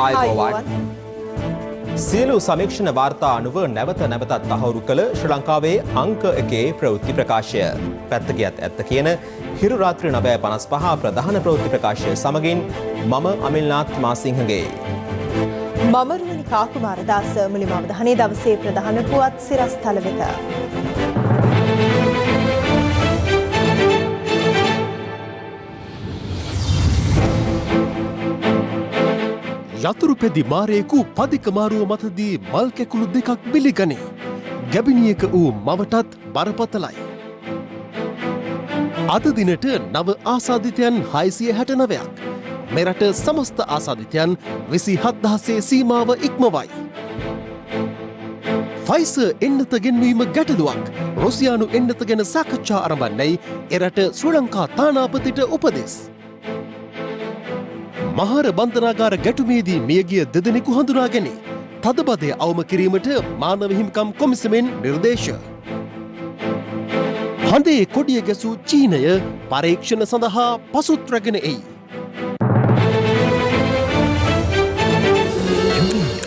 ආයුබෝවන් සියලු සමීක්ෂණ වාර්තා අනුව නැවත නැවතත් තහවුරු කළ ශ්‍රී ලංකාවේ අංක 1 ප්‍රවෘත්ති ප්‍රකාශය. පැත්ත ගියත් ඇත්ත කියන හිරු රාත්‍රී 9:55 ප්‍රධාන ප්‍රවෘත්ති ප්‍රකාශය සමගින් මම අමිල්නාත් මාසිංහගේ. මම රුවනිකා කුමාරදාස මුලින්ම අවධානය දවසේ ප්‍රධාන පුවත් සිරස්තල වෙත. යතුරුපැදි මාරයෙකු පදික මාරුව මතදී මල් කැකුළු දෙකක් බිලිගනී. ගැබිනියක වූ මවටත් බරපතලයි. අද දිනට නව ආසාදිතයන් 669ක්. මෙරට සමස්ත ආසාදිතයන් 27000 සීමාව ඉක්මවයි. ෆයිසර් එන්නත ගෙන්වීම ගැටලුවක්. රුසියානු එන්නත ගැන සාකච්ඡා ආරම්භන්නයි එරට ශ්‍රී ලංකා තානාපතිට උපදෙස්. මහර බන්ධනාගාර ගැටුමේදී මියගිය දෙදෙනෙකු හඳුනා ගැනී තදබදය අවම කිරීමට මානව හිමිකම් කොමිසමෙන් නිර්දේශ. හඳේ කොඩිය ගැසූ චීනය පරීක්ෂණ සඳහා පසුත් රැගෙන එයි.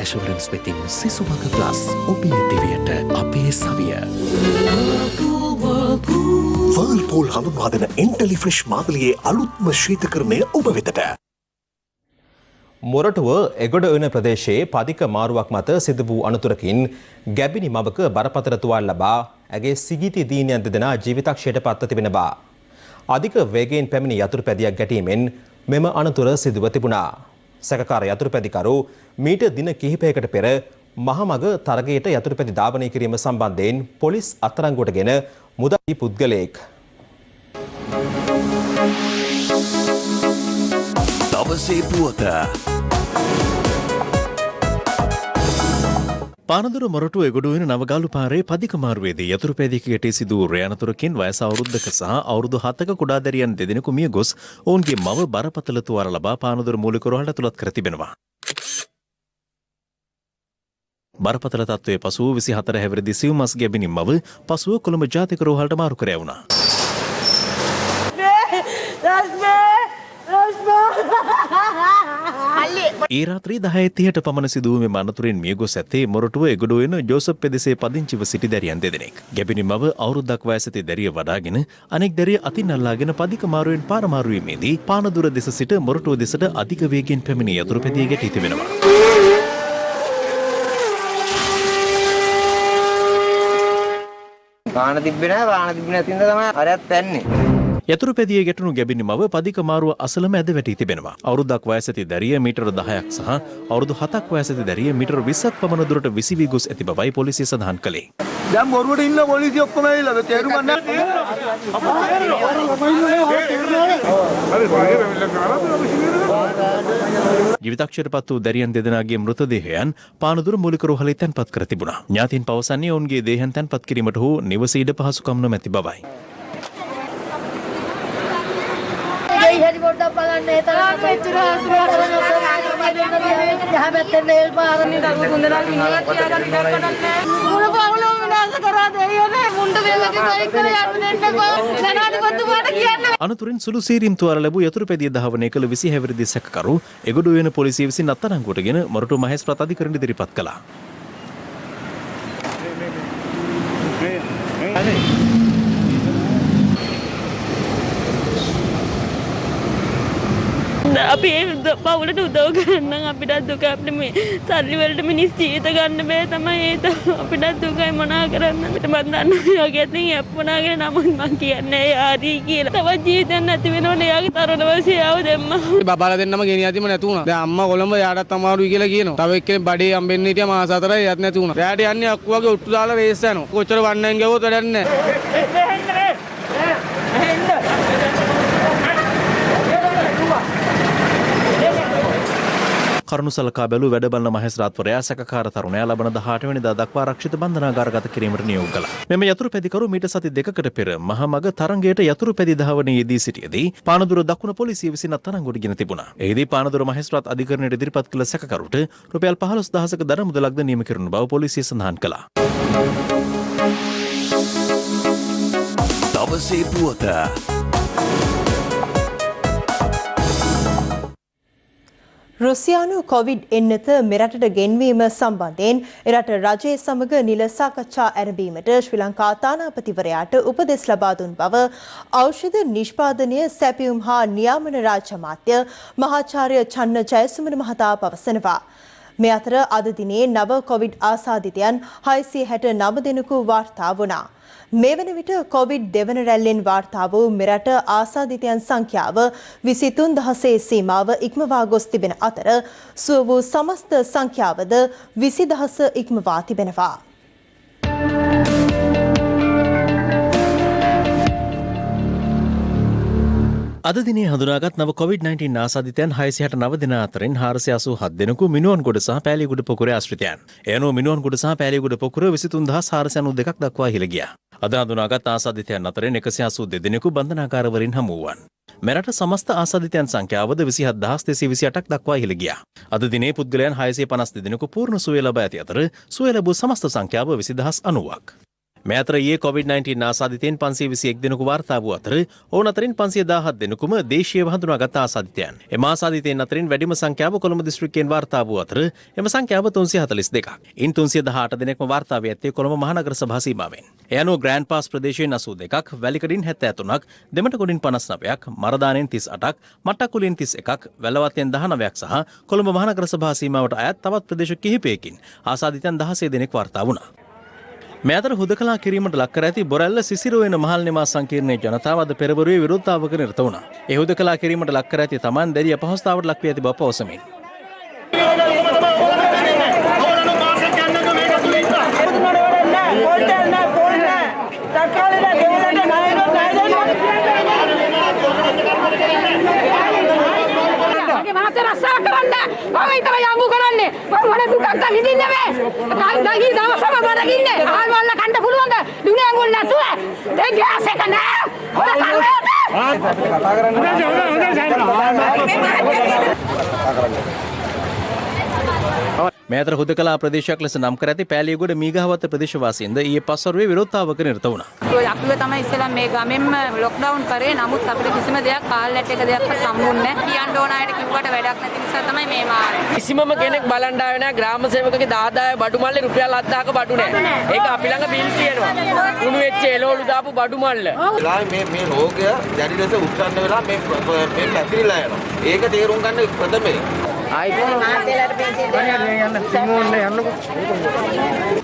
ඇෂුරන්ස් වෙතින් සිසුවක ප්ලස් ඔබේ දිවියට අපේ සවිය. වර්ල්පූල් හඳුන්වා දෙන එන්ටලි ෆ්‍රෙෂ් මාතලියේ අලුත්ම ශීතකරණය ඔබ වෙතට. මොරටුව එගොඩ උයන ප්‍රදේශයේ පදික මාරුවක් මත සිදු වූ අනතුරකින් ගැබිනි මවක බරපතල තුවාල ලබා ඇගේ සිගිති දීනියන් දෙදෙනා ජීවිතක්ෂයට පත්ව තිබෙන බව. අධික වේගයෙන් පැමිණි යතුරුපැදියක් ගැටීමෙන් මෙම අනතුර සිදුව තිබුණා. සැකකාර යතුරුපැදිකරු මීට දින කිහිපයකට පෙර මහමග තරගයට යතුරුපැදි ධාවනය කිරීම සම්බන්ධයෙන් පොලිස් අත්අඩංගුවටගෙන මුදලි පුද්ගලයෙක්. දවසේ පුවත පානදුර මොරටුව එගොඩුවෙන නවගාලු පාරේ පදික මාරුවේදී යතුරුපැදියක ගැටී සිදු වූ රෑනතුරකින් වයස අවුරුද්දක සහ අවුරුදු 7ක කුඩා දැරියන් දෙදෙනෙකු මිය ගොස් ඔවුන්ගේ මව බරපතල තුවාල ලබා පානදුර මූලික රෝහලට ඇතුළත් කර තිබෙනවා. බරපතල තත්ත්වයේ පසුව 24 හැවිරිදි සිව්මස් ගැබිනි මව පසුව කොළඹ ජාතික රෝහලට මාරු කර ඇවුණා. ඒ රාත්‍රී 10:30ට පමණ සිදු වූ මෙම අනතුරින් මියගොස් ඇත්තේ මොරටුව එගොඩුවෙන ජෝසප් පෙදෙසේ පදිංචිව සිටි දැරියන් දෙදෙනෙක්. ගැබිනි මව අවුරුද්දක් වයස ඇති දැරිය වඩාගෙන අනෙක් දැරිය අතින් අල්ලාගෙන පදික මාරුවෙන් පාර මාරුවීමේදී පානදුර දෙස සිට මොරටුව දෙසට අධික වේගයෙන් පැමිණි යතුරුපැදිය ගැටී තිබෙනවා. පාන තිබ්බේ නැතිනම් තමයි අරයත් පැන්නේ. යතුරුපැදියේ ගැටුණු ගැබිනි මව පදික මාරුව අසලම ඇද වැටී තිබෙනවා. අවුරුද්දක් වයස ඇති දැරිය මීටර 10ක් සහ අවුරුදු 7ක් වයස ඇති දැරිය මීටර 20ක් පමණ දුරට විසිවී ගොස් ඇති බවයි පොලිසිය සඳහන් කළේ. දැන් මොරුවට ඉන්න පොලිසිය ඔක්කොම ඇවිල්ලා තේරුම් ගන්න. ජීවිතක්ෂයට පත් වූ දැරියන් දෙදෙනාගේ මෘතදේහයන් පානදුර මූලික රෝහලේ තැන්පත් කර තිබුණා. ඥාතීන් පවසන්නේ ඔවුන්ගේ දේහයන් තැන්පත් කිරීමට හෝ නිවස ඉඩ පහසුකම් නොමැති බවයි. හරි පොඩ්ඩක් බලන්න ඒ තරම් මෙච්චර යහපැත්තේ මේල් පාරන්නේ දරුවෝ හොඳලා ඉන්නවා කියලා කරන්නේ මොන පාවලෝ විනාශ කරා දෙයියනේ මුණ්ඩ දෙලගේ බයික් කරලා යන්න දෙන්නකෝ ජනාධිපතිතුමාට කියන්න. අනතුරින් සුළු සීරීම් තුවාල ලැබූ යතුරුපැදිය ධාවනය කළ 20 හැවිරිදි සැකකරු එගොඩුවෙන පොලිසිය විසින් අත්අඩංගුවටගෙන මොරටු මහේස්ත්‍රාත් අධිකරණයට ඉදිරිපත් කළා. අපි පවුලට උදව් කරන්න අපිට දුක අපිට මේ සල්ලි වලට මිනිස් ජීවිත ගන්න බෑ තමයි ඒක අපිට දුකයි මොනා කරන්න අපිට මන් දන්නේ යෝගයෙන් යප්පුණාගෙන නමුත් මං කියන්නේ ආදී කියලා තවත් ජීවිතයක් නැති වෙනවනේ යාගේ තරුණ වයසේව දෙම්ම බබාලා දෙන්නම ගෙනියදීම නැති වුණා. දැන් අම්මා කොළඹ යාටත් අමාරුයි කියලා කියනවා. තව එක්කෙනෙක් බඩේ හම්බෙන්න හිටියා මාස 4යි යත් නැති වුණා. රැට යන්නේ අක්කුවගේ උට්ටු දාලා රේස් යනවා. කොච්චර වන්නෙන් ගියවොත් වැඩක් නැහැ. කරුණු සලකා බැලූ වැඩ බලන මහේස්ත්‍රාත්වරයා සැකකාර තරුණයා ලබන 18 වෙනිදා දක්වා ආරක්ෂිත බන්ධනාගාරගත කිරීමට නියෝග කළා. මෙම යතුරුපැදිකරු මීට සති දෙකකට පෙර මහමග තරංගයට යතුරුපැදි ධාවනයේ යෙදී සිටියේදී පානදුර දකුණ පොලිසිය විසින් අත්අඩංගුවට ගෙන තිබුණා. එෙහිදී පානදුර මහේස්ත්‍රාත් අධිකරණයට ඉදිරිපත් කළ සැකකරුට රුපියල් 15000ක දඩ මුදලක්ද නියම කෙරුණු බව පොලිසිය සඳහන් කළා. දවසේ පුවත රුසියානු කොවිඩ් එන්නත මෙරටට ගෙන්වීම සම්බන්ධයෙන් එරට රජය සමග නිල සාකච්ඡා ආරම්භීමට ශ්‍රී ලංකා තානාපතිවරයාට උපදෙස් ලබා දුන් බව ඖෂධ නිෂ්පාදනය සැපියුම් හා නියාමන රාජ්‍ය අමාත්‍ය මහාචාර්ය චන්න ජයසුමන මහතා පවසනවා. මේ අතර අද දිනේ නව කොවිඩ් ආසාදිතයන් 669 දෙනෙකු වාර්තා වුණා. මේ වන විට කොවිඩ් දෙවන රැල්ලෙන් වාර්තා වූ මෙරට ආසාදිතයන් සංඛ්‍යාව 23000 සීමාව ඉක්මවා ගොස් තිබෙන අතර සුව වූ සමස්ත සංඛ්‍යාවද 20000 ඉක්මවා තිබෙනවා. අද දිනේ හඳුනාගත් නව COVID-19 ආසාදිතයන් 669 දෙනා අතරින් 487 දෙනෙකු මිනුවන්ගොඩ සහ පෑලියගොඩ පොකුරේ ආශ්‍රිතයන්. එනෝ මිනුවන්ගොඩ සහ පෑලියගොඩ පොකුර 23492ක් දක්වා ඉහළ ගියා. අද හඳුනාගත් ආසාදිතයන් අතරින් 182 දෙනෙකු බන්ධනාගාරවලින් හමු වූවන්. මෙරට සමස්ත ආසාදිතයන් සංඛ්‍යාවද 27228ක් දක්වා ඉහළ ගියා. අද දිනේ පුද්ගලයන් 652 දෙනෙකු පූර්ණ සුවය ලබා ඇති අතර සුවය ලැබූ සමස්ත සංඛ්‍යාව 20090ක්. මේ අතර ඊයේ COVID-19 ආසාදිතයන් 521 දෙනෙකු වාර්තා වූ අතර ඔවුන් අතරින් 517 දෙනෙකුම දේශීයව හඳුනාගත් ආසාදිතයන්. එම ආසාදිතයන් අතරින් වැඩිම සංඛ්‍යාව කොළඹ දිස්ත්‍රික්කයෙන් වාර්තා වූ අතර එම සංඛ්‍යාව 342ක්. ඉන් 318 දෙනෙක්ම වාර්තා වී ඇත්තේ කොළඹ මහනගර සභා සීමාවෙන්. ඒ අනුව ග්‍රෑන්ඩ් පාස් ප්‍රදේශයෙන් 82ක්, වැලිකඩින් 73ක්, දෙමටගොඩින් 59ක්, මරදානෙන් 38ක්, මට්ටක්කුලින් 31ක්, වැලවත්තෙන් 19ක් සහ කොළඹ මහනගර සභා සීමාවට අයත් තවත් ප්‍රදේශ කිහිපයකින් ආසාදිතයන් 16 දෙනෙක් වාර්තා වුණා. මේ අතර හුදකලා කිරීමට ලක් කර ඇති බොරැල්ල සිසිරුවෙන මහල් නිවාස සංකීර්ණයේ ජනතාව අද පෙරවරුවේ විරෝධතාවක නිරත වුණා. ඒ හුදකලා කිරීමට ලක් කර ඇති තමන් දැඩි අපහසුතාවට ලක් වී ඇති බව පවසමින්. රස්සා කරන්න මම ඉතල යමු කරන්නේ මම මොන දුකක්ද විඳින්නේ මේ කල්දගී දවසම බඩගින්නේ ආල්වල්ල කන්න පුළුවන්ද දුනියන් වල නැතුව ඒ ගෑස් එක නෑ හොර මේ අතර හුදකලා ප්‍රදේශයක් ලෙස නම් කර ඇති පෑලියගොඩ මීගහවත්ත ප්‍රදේශවාසීන්ද ඊයේ පස්වරුවේ විරෝධතාවක නිරත වුණා. අපි තමයි ඉස්සෙල්ලා මේ ගමෙන්ම ලොක්ඩවුන් කරේ. නමුත් අපිට කිසිම දෙයක් කාල්ලැට් එක දෙයක්වත් සම්මුන්නේ නැහැ. කියන්න ඕන අයට කිව්වට වැඩක් නැති නිසා තමයි මේ මාරේ. කිසිමම කෙනෙක් බලන්න ආවේ නැහැ. ග්‍රාම සේවකගේ 10000 බඩු මල්ලේ රුපියල් 7000ක බඩු නැහැ. ඒක අපි ළඟ බිල් තියෙනවා. උණු වෙච්ච එළවලු දාපු බඩු මල්ල. මේ රෝගය දැඩි ලෙස උත්සන්න වෙලා මේ පැතිරිලා යනවා. ඒක තේරුම් ගන්න ප්‍රථමයි.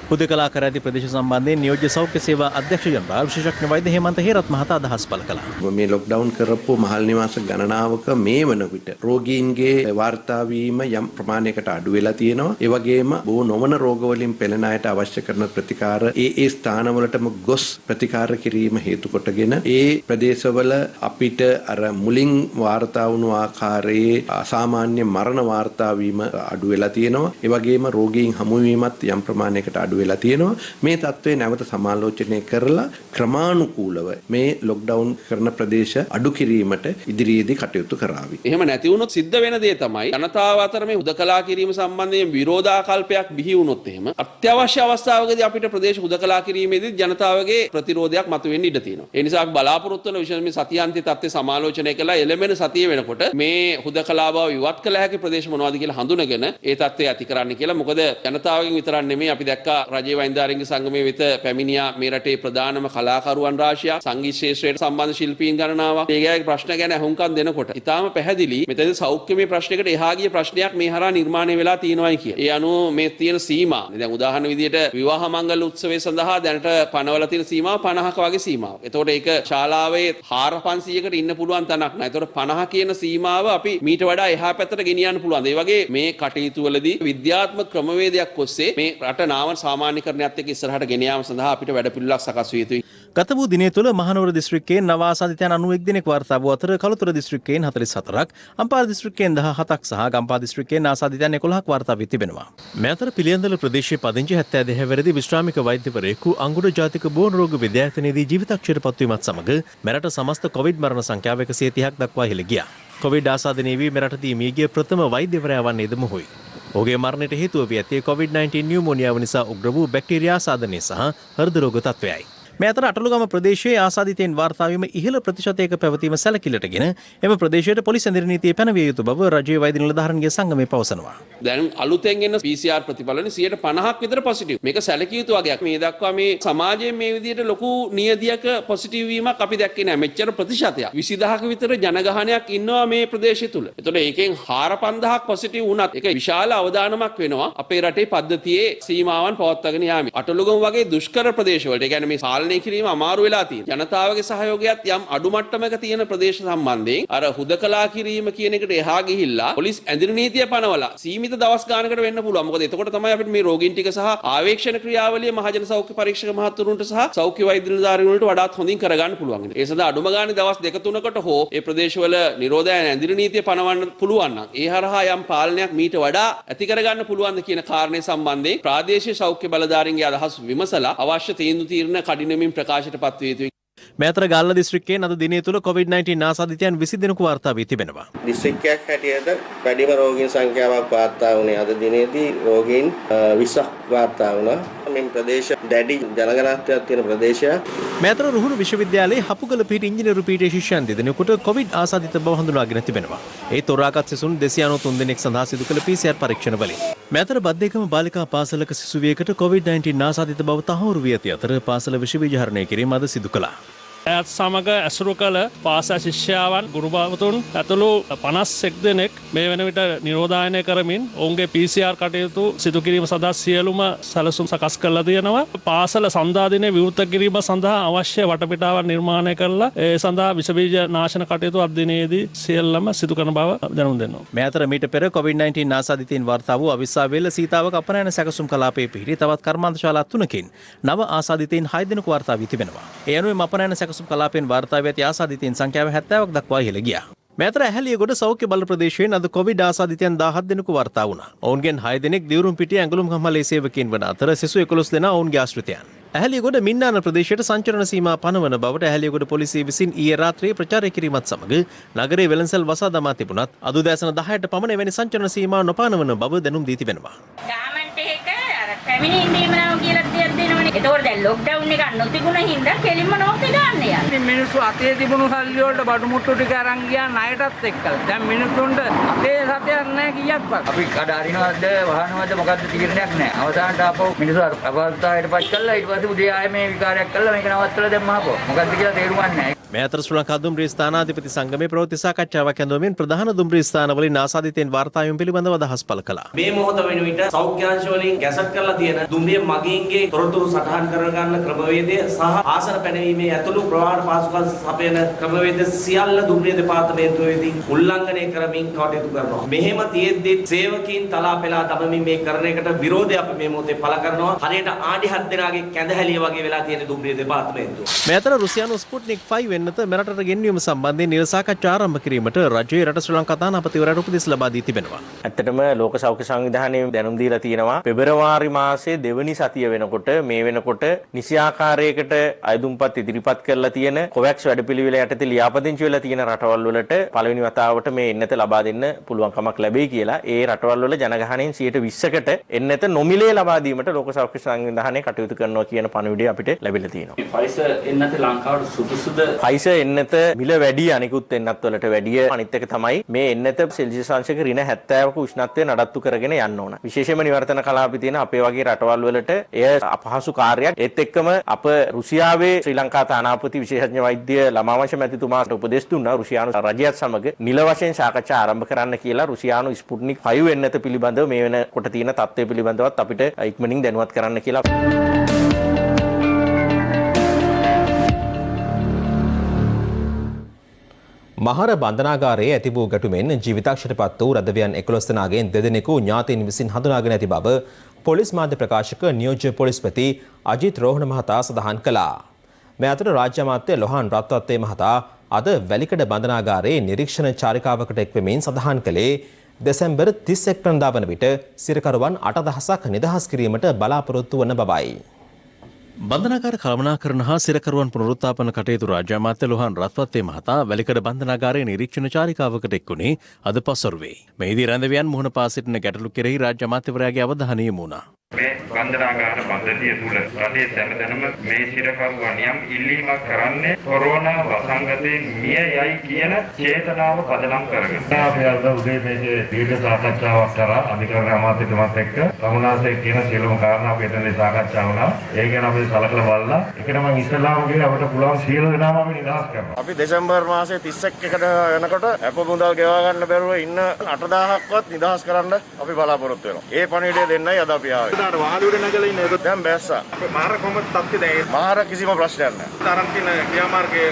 හුදකලා කර ඇති ප්‍රදේශ සම්බන්ධයෙන් නියෝජ්‍ය සෞඛ්‍ය සේවා අධ්‍යක්ෂ ජනරාල් විශේෂඥ වෛද්‍ය හේමන්ත හේරත් මහතා අදහස් පළ කළා. මේ ලොක්ඩවුන් කරපු මහල් නිවාස ගණනාවක මේ වන විට රෝගීන්ගේ වාර්තා වීම යම් ප්‍රමාණයකට අඩු වෙලා තියෙනවා. ඒ වගේම බොහෝ නොවන රෝග වලින් පෙළෙන අයට අවශ්‍ය කරන ප්‍රතිකාර ඒ ස්ථානවලටම ගොස් ප්‍රතිකාර කිරීම හේතු කොටගෙන ඒ ප්‍රදේශවල අපිට අර මුලින් වාර්තා වුණු ආකාරයේ අසාමාන්‍ය මරණ වාර්තා වීම අඩු වෙලා තියෙනවා. ඒ වගේම රෝගීන් හමු වීමත් යම් ප්‍රමාණයකට අඩු වෙලා තියෙනවා. මේ තත්ත්වය නැවත සමාලෝචනය කරලා ක්‍රමානුකූලව මේ ලොක්ඩවුන් කරන ප්‍රදේශ අඩු කිරීමට ඉදිරියේදී කටයුතු කරાવી. එහෙම නැති වුණොත් සිද්ධ වෙන දේ තමයි ජනතාව අතර මේ හුදකලා කිරීම සම්බන්ධයෙන් විරෝධාකල්පයක් බිහි වුණොත් එහෙම අත්‍යවශ්‍ය අවස්ථාවකදී අපිට ප්‍රදේශ හුදකලා කිරීමේදී ජනතාවගේ ප්‍රතිරෝධයක් මතුවෙන්න ඉඩ තියෙනවා. ඒ නිසා බලාපොරොත්තු වන විශේෂ මේ සතියාන්තයේ තත්ත්වය සමාලෝචනය කළා එළමෙන සතිය වෙනකොට මේ හුදකලා බව ඉවත් කළ හැකි ප්‍රදේශ මොනවද කියලා හඳුනගෙන ඒ තත්ත්වය ඇති කරන්න කියලා. මොකද ජනතාවගෙන් විතරක් නෙමෙයි අපි දැක්කා රජයේ වෛද්‍යාරික සංගමයේ වෙත පැමිණියා මේ රටේ ප්‍රධානම කලාකරුවන් රාශියක් සංගීත ශාස්ත්‍රයට සම්බන්ධ ශිල්පීන් ගණනාවක්. ඒගොල්ලන්ගේ ප්‍රශ්න ගැන අහුම්කම් දෙනකොට ඊටාම පැහැදිලි මෙතන සෞඛ්‍යමය ප්‍රශ්නයකට එහා ගිය ප්‍රශ්නයක් මේ හරහා නිර්මාණය වෙලා තියෙනවායි කිය. ඒ අනුව මේ තියෙන සීමා දැන් උදාහරණ විදියට විවාහ මංගල උත්සවය සඳහා දැනට පනවලා තියෙන සීමාව 50ක වගේ සීමාවක්. එතකොට ඒක ශාලාවේ 4500කට ඉන්න පුළුවන් තැනක් නෑ. එතකොට 50 කියන සීමාව අපි මීට වඩා එහා පැත්තට ගෙනියන්න පුළුවන්. ඒ වගේ මේ කටයුතු වලදී විද්‍යාත්මක ක්‍රමවේදයක් ඔස්සේ මේ රට නාම සාමාන්‍යකරණයත් එක්ක ඉස්සරහට ගෙන යාම සඳහා අපිට වැඩපිළිවෙලක් සකස් විය යුතුයි. ගත වූ දිනය තුළ මහනුවර දිස්ත්‍රික්කයෙන් නව ආසාදිතයන් 91 දෙනෙක් වාර්තා වූ අතර කළුතර දිස්ත්‍රික්කයෙන් 44ක්, අම්පාර දිස්ත්‍රික්කයෙන් 17ක් සහ ගම්පහ දිස්ත්‍රික්කයෙන් ආසාදිතයන් 11ක් වාර්තා වී තිබෙනවා. මේ අතර පිළියන්දල ප්‍රදේශයේ පදිංචි 72 වැරදි විශ්‍රාමික වෛද්‍යවරයෙකු අංගුඩ ජාතික බෝන රෝග විද්‍යායතනයේදී ජීවිතක්ෂයට පත්වීමත් සමග මෙරට සමස්ත කොවිඩ් මරණ සංඛ්‍යාව 130ක් දක්වා ඉහළ ගියා. කොවිඩ් ආසාදනය වී මෙරටදී මියගිය ප්‍රථම වෛද්‍යවරයා වන්නේද මොහුයි. ඔහුගේ මරණයට හේතුව වී ඇත්තේ COVID-19 නියුමෝනියාව නිසා උග්‍ර වූ බැක්ටීරියා ආසාදනය සහ හෘද රෝග තත්ත්වයයි. මේ අතර අටලුගම ප්‍රදේශයේ ආසාදිතයින් වාර්තා වීම ඉහළ ප්‍රතිශතයක පැවතීම සැලකිල්ලටගෙන එම ප්‍රදේශයට පොලිස් ඇඳිරි නීතිය පැනවිය යුතු බව රජයේ වෛද්‍ය නිලධාරීන්ගේ සංගමය පවසනවා. දැන් අලුතෙන් එන PCR ප්‍රතිඵලනේ 50% විතර පොසිටිව්. මේක සැලකිය යුතු වගේක්. මේ දක්වා මේ සමාජයේ මේ විදිහට ලොකු නියදියක පොසිටිව් වීමක් අපි දැක්කේ නැහැ. මෙච්චර ප්‍රතිශතයක් 20000ක විතර ජනගහනයක් ඉන්නවා මේ ප්‍රදේශය තුල. එතකොට ඒකෙන් 4000ක් පොසිටිව් වුණත් ඒක විශාල අවදානමක් වෙනවා අපේ රටේ පද්ධතියේ සීමාවන් පවත්වාගෙන යාමේ. අටලුගම වගේ දුෂ්කර ප්‍රදේශවලට ඒ කියන්නේ මේ පාලනය කිරීම අමාරු වෙලා තියෙනවා. ජනතාවගේ සහයෝගයත් යම් අඩු මට්ටමක තියෙන ප්‍රදේශ සම්බන්ධයෙන් අර හුදකලා කිරීම කියන එකට එහා ගිහිල්ලා පොලිස් ඇඳිරි නීතිය පනවලා සීමිත දවස් ගානකට වෙන්න පුළුවන්. මොකද එතකොට තමයි අපිට මේ රෝගීන් ටික සහ ආවේක්ෂණ ක්‍රියාවලිය මහජන සෞඛ්‍ය පරීක්ෂක මහතුරුන්ට සහ සෞඛ්‍ය වෛද්‍ය නිලධාරීන් වලට වඩාත් හොඳින් කරගන්න පුළුවන්. ඒ සඳහා අඩුම ගානේ දවස් 2-3කට හෝ ඒ ප්‍රදේශවල නිරෝධයන් ඇඳිරි නීතිය පනවන්න පුළුවන් නම් ඒ හරහා යම් පාලනයක් මීට වඩා ඇති කරගන්න පුළුවන්ද කියන කාරණේ සම්බන්ධයෙන් ප්‍රාදේශීය සෞඛ්‍ය බලධාරීන්ගේ අදහස් විමසලා අවශ්‍ය තීන්දුව తీරන කඩිනමින් ප්‍රකාශයට පත්විය යුතුයි. මේ අතර ගාල්ල දිස්ත්‍රික්කයේ අද දිනය තුල COVID-19 ආසාදිතයන් 20 දෙනෙකු වාර්තා වී තිබෙනවා. දිස්ත්‍රික්කයක් හැටියට වැඩිම රෝගීන් සංඛ්‍යාවක් වාර්තා වුණේ අද දිනේදී රෝගීන් 20ක් වාර්තා වුණා. මේ ප්‍රදේශ දැඩි ජනගහනයක් තියෙන ප්‍රදේශයක්. මේ අතර රුහුණු විශ්වවිද්‍යාලයේ හපුගල පිහිටි ඉංජිනේරු පීඨයේ ශිෂ්‍යයන් දෙදෙනෙකුට COVID ආසාදිත බව හඳුනාගෙන තිබෙනවා. ඒ තොරාගත් සිසුන් 293 දෙනෙක් සඳහා සිදු කළ PCR පරීක්ෂණ වලින්. මේ අතර බද්දේකම බාලිකා පාසලක සිසුවියකට COVID-19 ආසාදිත බව තහවුරු වී ඇති අතර පාසල විෂවිජහරණය කිරීම අද සිදු කළා. ඇත් සමග ඇසුරු කළ පාසල් ශිෂ්‍යාවන් ගුරුභාවතුන් ඇතුළු 51 දෙනෙක් මේ වන විට නිරෝධායනය කරමින් ඔවුන්ගේ PCR කටයුතු සිදු කිරීම සඳහා සියලුම සැලසුම් සකස් කරලා තියෙනවා. පාසල සම්දාදිනේ විවෘත කිරීම සඳහා අවශ්‍ය වටපිටාවක් නිර්මාණය කරලා ඒ සඳහා විස බීජ නාශන කටයුතු අද දිනේදී සියල්ලම සිදු කරන බව දැනුම් දෙනවා. මේ අතර මීට පෙර COVID-19 ආසාදිතයින් වාර්තා වූ අවිස්සාවේල සීතාවක අපනයන සැකසුම් කලාපයේ පිහිටි තවත් කර්මාන්තශාලා 3කින් නව ආසාදිතයින් 6 දෙනෙකු වාර්තා වී තිබෙනවා. ඒ අනුව අපනයන කලාපෙන් වාර්තා වී ඇති ආසාදිතයින් සංඛ්‍යාව 70ක් දක්වා ඉහළ ගියා. මේ අතර ඇහැලියගොඩ සෞඛ්‍ය බල ප්‍රදේශයෙන් අද කොවිඩ් ආසාදිතයන් 17 දෙනෙකු වාර්තා වුණා. ඔවුන්ගෙන් 6 දෙනෙක් දිවුරුම්පිටිය ඇඟලුම් කම්හලේ සේවකයින් වන අතර සිසු 11 දෙනා ඔවුන්ගේ ආශ්‍රිතයන්. ඇහැලියගොඩ මින්නාන ප්‍රදේශයට සංචරණ සීමා පනවන බවට ඇහැලියගොඩ පොලිසිය විසින් ඊයේ රාත්‍රියේ ප්‍රචාරය කිරීමත් සමග නගරයේ වෙළඳසල් වසා දමා තිබුණත් අද උදෑසන 10ට පමණ එවැනි සංචරණ සීමා නොපනවන බව දැනුම් දී තිබෙනවා. පැමිණි ඉඳීමනව කියලා දෙයක් දෙනවනේ. ඒතකොට දැන් ලොක්ඩවුන් එක නොතිබුණ හින්දා කෙලින්ම නෝකේ දාන්න යනවා. ඉතින් මිනිස්සු අතේ තිබුණු සල්ලි වලට බඩු මුට්ටු ටික අරන් ගියා ණයටත් එක්කලා. දැන් මිනිස්සුන්ට අතේ සතයක් නැහැ කීයක්වත්. අපි කඩ අරිනවද වහනවද මොකද්ද තීරණයක් නැහැ. අවසානට ආපහු මිනිස්සු අපහසුතාවයට පත් කළා. ඊට පස්සේ උදේ ආයේ මේ විකාරයක් කළා මේක නවත්තලා දැම්මහපො. මොකද්ද කියලා තේරුම් ගන්න නැහැ. මේ අතර ශ්‍රී ලංකා දුම්රිය ස්ථානාධිපති සංගමේ ප්‍රවෘත්ති සාකච්ඡාවක් ඇඳවමින් ප්‍රධාන දුම්රිය ස්ථානවලින් ආසාදිතයින් වාර්තා වීම පිළිබඳව අදහස් පළ කළා. මේ මොහොත වෙන විට සෞඛ්‍යාංශ වලින් ගැසට් කරලා තියෙන දුම්රිය මගීන්ගේ තොරතුරු සටහන් කරගන්න ක්‍රමවේදය සහ ආසන පැනවීමේ ඇතුළු ප්‍රවාහන පාසුකම් සපයන ක්‍රමවේද සියල්ල දුම්රිය දෙපාර්තමේන්තුව විසින් උල්ලංඝනය කරමින් කටයුතු කරනවා. මෙහෙම තියෙද්දි සේවකීන් තලා පෙලා දමමින් මේ කරන එකට විරෝධය අපි මේ මොහොතේ පළ කරනවා. හරියට ආඩි 7 දෙනාගේ කැඳහැලිය වගේ වෙලා තියෙන දුම්රිය දෙපාර්තමේන්තුව. මේ අතර රුසියානු ස්පුට්නික් 5 වෙන්නත මෙරටට ගෙන්වීම සම්බන්ධයෙන් නිල සාකච්ඡා ආරම්භ කිරීමට රජයේ රට ශ්‍රී ලංකා තානාපතිවරයාට උපදෙස් ලබා දී තිබෙනවා. ඇත්තටම ලෝක සෞඛ්‍ය සංවිධානයේ දැනුම් දීලා තියෙනවා පෙබරවාරි මාසයේ දෙවනි සතිය වෙනකොට මේ වෙනකොට නිසි ආකාරයකට අයදුම්පත් ඉදිරිපත් කරලා තියෙන කොවැක්ස් වැඩපිළිවෙල යටතේ ලියාපදිංචි වෙලා තියෙන රටවල් වලට පළවෙනි වතාවට මේ එන්නත ලබා දෙන්න පුළුවන්කමක් ලැබෙයි කියලා ඒ රටවල් වල ජනගහනයෙන් 120කට එන්නත නොමිලේ ලබා දීමට ලෝක සෞඛ්‍ය සංවිධානය කටයුතු කරනවා කියන පණිවිඩය අපිට ලැබිලා තියෙනවා. ෆයිසර් එන්නත ලංකාවට සුදුසුද? ෆයිසර් එන්නත මිල වැඩි අනිකුත් එන්නත් වලට වැඩිය. අනිත් එක තමයි මේ එන්නත සෙල්සියස් අංශක ඍණ 70ක උෂ්ණත්වය නඩත්තු කරගෙන යන්න ඕන. විශේෂයෙන්ම නිවර්තන කලාපේ තියෙන අපේ වගේ රටවල් වලට එය අපහසු කාර්යයක්. ඒත් එක්කම අප රුසියාවේ ශ්‍රී ලංකා තානාපති විශේෂඥ වෛද්‍ය ළමාවංශ මැතිතුමාට උපදෙස් දුන්නා රුසියානු රජයත් සමග නිල වශයෙන් සාකච්ඡා ආරම්භ කරන්න කියලා. රුසියානු ස්පුට්නික් 5 එන්නත පිළිබඳව මේ වෙනකොට තියෙන තත්ත්වය පිළිබඳවත් අපිට ඉක්මනින් දැනුවත් කරන්න කියලා. මහර බන්ධනාගාරයේ ඇති වූ ගැටුමෙන් ජීවිතාක්ෂරපත් වූ රදවියන් 11 දෙනාගෙන් දෙදෙනෙකු ඥාතීන් විසින් හඳුනාගෙන ඇති බව පොලිස් මාධ්‍ය ප්‍රකාශක නියෝජ්‍ය පොලිස්පති අජිත් රෝහණ මහතා සඳහන් කළා. මේ අතර රාජ්‍ය අමාත්‍ය ලොහාන් රත්වත්තේ මහතා අද වැලිකඩ බන්ධනාගාරයේ නිරීක්ෂණ චාරිකාවකට එක්වෙමින් සඳහන් කළේ දෙසැම්බර් 31 වෙනිදා වන විට සිරකරුවන් 8000ක් නිදහස් කිරීමට බලාපොරොත්තු වන බවයි. බන්ධනාගාර කළමනාකරණ හා සිරකරුවන් පුනරුත්ථාපන කටයුතු රාජ්‍ය අමාත්‍ය ලොහාන් රත්වත්තේ මහතා වැලිකඩ බන්ධනාගාරයේ නිරීක්ෂණ චාරිකාවකට එක්වුණේ අද පසුරුවේ. මෙහිදී රැඳවියන් මුහුණ පා සිටින ගැටලු කෙරෙහි රාජ්‍ය අමාත්‍යවරයාගේ අවධානය යොමු වුණා. මේ බන්ධනාගාර පද්ධතිය තුල රටේ සෑමතැනම මේ සිරකරුවන් යම් ඉල්ලීමක් කරන්නේ කොරෝනා වසංගතයේ මිය යයි කියන චේතනාව පදනම් කරගෙන. අපි අද උදේ මේකේ දීර්ඝ සාකච්ඡාවක් කරා අධිකරණ අමාත්‍යතුමත් එක්ක තමුනාසේ කියන සියලුම කාරණා අපි එතනදී සාකච්ඡා වුණා. ඒ ගැන අපි සලකලා බලලා ඒකට මම ඉස්ලාම කියන අපිට පුළුවන් සියලු දෙනාම අපි නිදහස් කරනවා. අපි දෙසැම්බර් මාසයේ 31කට වෙනකොට අප මුදල් ගෙවා ගන්න බැරුව ඉන්න 8000ක්වත් නිදහස් කරන්න අපි බලාපොරොත්තු වෙනවා. ඒ පණිවිඩය දෙන්නයි අද අපි ආවේ. උදාට වහලුවට නැගලා ඉන්නේ ඒක දැන් බැස්සා. මාර කොහොමද තත්ත්වය දැන්? මාර කිසිම ප්‍රශ්නයක් නැහැ. අරන් තියෙන ක්‍රියාමාර්ගයේ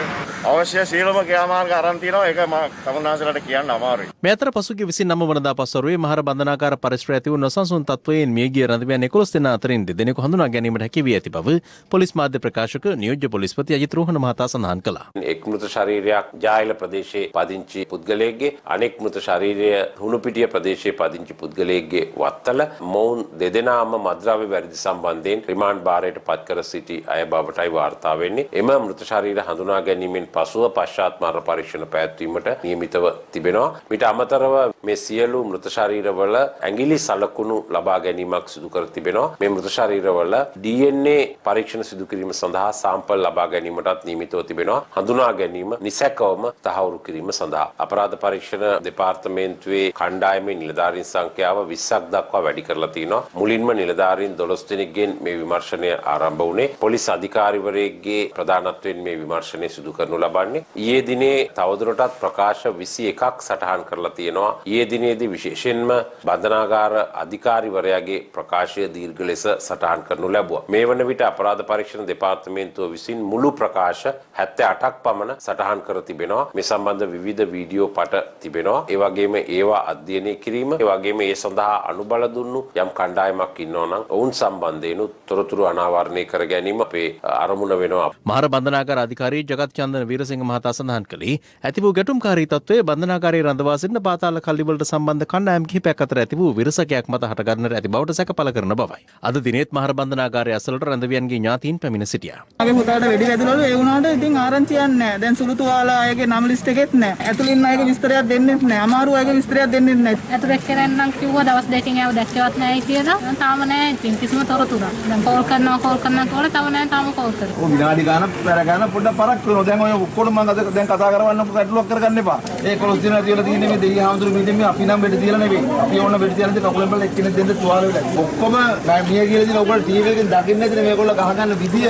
අවශ්‍ය සියලුම ක්‍රියාමාර්ග අරන් තියෙනවා. ඒක තමුන්නාසලට කියන්න අමාරුයි. මේ අතර පසුගිය 29 වනදා පස්වරුවේ මහර බන්ධනාගාර පරිසරයේ ඇති වූ නොසන්සුන් තත්වයෙන් මියගිය රඳවියන් 11 දෙනා අතරින් දෙදෙනෙකු හඳුනා ගැනීමට හැකි වී ඇති බව පොලිස් මාධ්‍ය ප්‍රකාශක නියෝජ්‍ය පොලිස්පති අජිත් රෝහණ මහතා සඳහන් කළා. එක් මෘත ශරීරයක් ජායිල ප්‍රදේශයේ පදිංචි පුද්ගලයෙක්ගේ අනෙක් මෘත ශරීරය හුණුපිටිය ප්‍රදේශයේ පදිංචි පුද්ගලයෙක්ගේ වත්තල මොවුන් දෙදෙනාම මද්‍රව්‍ය වැරදි සම්බන්ධයෙන් රිමාන්ඩ් භාරයට පත් කර සිටි අය බවටයි වාර්තා වෙන්නේ. එම මෘත ශරීර හඳුනා ගැනීමෙන් පසුව පශ්චාත් මරණ පරීක්ෂණ පැවැත්වීමට නියමිතව තිබෙනවා. මීට අමතරව මේ සියලු මෘත ශරීරවල ඇඟිලි සලකුණු ලබා ගැනීමක් සිදු කර තිබෙනවා. මේ මෘත ශරීරවල DNA පරීක්ෂණ සිදු කිරීම සඳහා සාම්පල් ලබා ගැනීමටත් නියමිතව තිබෙනවා. හඳුනා ගැනීම නිසැකවම තහවුරු කිරීම සඳහා අපරාධ පරීක්ෂණ දෙපාර්තමේන්තුවේ කණ්ඩායමේ නිලධාරීන් සංඛ්‍යාව 20ක් දක්වා වැඩි කරලා තිනවා. මුලින්ම නිලධාරීන් 12 දෙනෙක්ගෙන් මේ විමර්ශනය ආරම්භ වුණේ. පොලිස් අධිකාරිවරයෙක්ගේ ප්‍රධානත්වයෙන් මේ විමර්ශනය සිදු කරනු ලබන්නේ. ඊයේ දිනේ තවදුරටත් ප්‍රකාශ 21ක් සටහන් කරලා තියෙනවා. ඊයේ දිනේදී විශේෂයෙන්ම බන්ධනාගාර අධිකාරිවරයාගේ ප්‍රකාශය දීර්ඝ ලෙස සටහන් කරනු ලැබුවා. මේ වන විට අපරාධ පරීක්ෂණ දෙපාර්තමේන්තුව විසින් මුළු ප්‍රකාශ 78ක් පමණ සටහන් කර තිබෙනවා. මේ සම්බන්ධ විවිධ වීඩියෝ පට තිබෙනවා. ඒ වගේම ඒවා අධ්‍යයනය කිරීම, ඒ වගේම ඒ සඳහා අනුබල දුන්නු යම් කණ්ඩායමක් ඉන්නවා නම් ඔවුන් සම්බන්ධයෙන් තොරතුරු අනාවරණය කර ගැනීම අපේ අරමුණ වෙනවා. මහර බන්ධනාගාර අධිකාරී ජගත් චන්දන වීරසිංහ මහතා සඳහන් කළේ ඇති වූ ගැටුම්කාරී තත්ත්වයේ බන්ධනාගාරයේ රඳවා සිටින පාතාල කල්ලිවලට සම්බන්ධ කණ්ඩායම් කිහිපයක් අතර ඇති වූ විරසකයක් මත හටගන්නට ඇති බවට සැකපල කරන බවයි. අද දිනෙත් මහර බන්ධනාගාරයේ අසලට රඳවියන්ගේ ඥාතීන් පැමිණ සිටියා. අපේ පුතාට වෙඩි වැදුනලු ඒ වුණාට ඉතින් ආරංචියක් නැහැ. දැන් සුළුතු වාලා අයගේ නම් ලිස්ට් එකෙත් නැහැ. ඇතුළින් අයගේ විස්තරයක් දෙන්නෙත් නැහැ. අමාරු අයගේ විස්තරයක් දෙන්නෙත් නැහැ. ඇතුළේ කෙනෙක්නම් කිව්වා දවස් දෙකකින් ආව දැක්කවත් නැහැ කියලා. තාම නැහැ ඉතින් කිසිම තොරතුරක්. දැන් කෝල් කරනවා කියලා තාම නැහැ තාම කෝල් කරේ. ඔය විනාඩි ගාන පැය ගාන පොඩ්ඩක් පරක් කරනවා. දැන් ඔය ඔක්කොම මම අද දැන් කතා කරවන්න ගැටලුවක් කරගන්න එපා. ඒ 11 දිනක් තියලා තියෙන්නේ මේ දෙවියන් හාමුදුරු මීටින් මේ අපි නම් වෙඩි තියලා නෙවෙයි. අපි ඕන වෙඩි තියලා ඉතින් කකුලෙන් බලලා එක්කෙනෙක් දෙන්න තුවාල වෙලා. ඔක්කොම මම මිය කියලා දින ඔයගොල්ලෝ ටීවී එකෙන් දකින්න නැතිනේ මේගොල්ලෝ ගහගන්න විදිය.